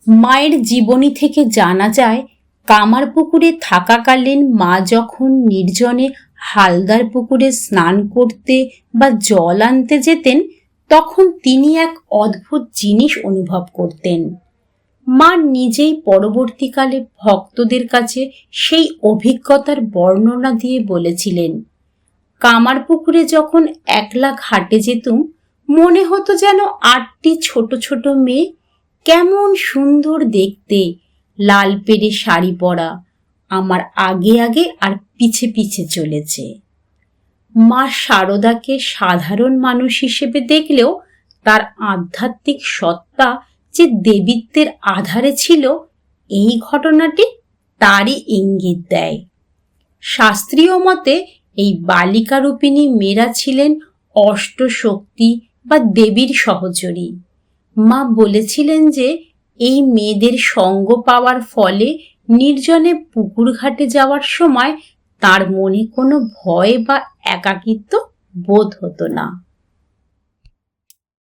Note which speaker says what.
Speaker 1: মায়ের জীবনী থেকে জানা যায়, কামারপুকুরে থাকাকালীন মা যখন নির্জনে হালদার পুকুরে স্নান করতে বা জল আনতে যেতেন, তখন তিনি এক অদ্ভুত জিনিস অনুভব করতেন। মা নিজেই পরবর্তীকালে ভক্তদের কাছে সেই অভিজ্ঞতার বর্ণনা দিয়ে বলেছিলেন, কামারপুকুরে যখন একলা ঘাটে যেতুম, মনে হতো যেন 8টি ছোট ছোট মেয়ে, কেমন সুন্দর দেখতে, লাল পেড়ে শাড়ি পরা, আমার আগে আগে আর পিছে পিছে চলেছে। মা শারদাকে সাধারণ মানুষ হিসেবে দেখলেও তার আধ্যাত্মিক সত্তা যে দেবীত্বের আধারে ছিল, এই ঘটনাটি তারই ইঙ্গিত দেয়। শাস্ত্রীয় মতে এই বালিকারূপিণী মেয়েরা ছিলেন অষ্টশক্তি বা দেবীর সহচরী। মা বলেছিলেন যে এই মেয়েদের সঙ্গ পাওয়ার ফলে নির্জনে পুকুর ঘাটে যাওয়ার সময় তার মনে কোনো ভয় বা একাকিত্ব বোধ হতো না।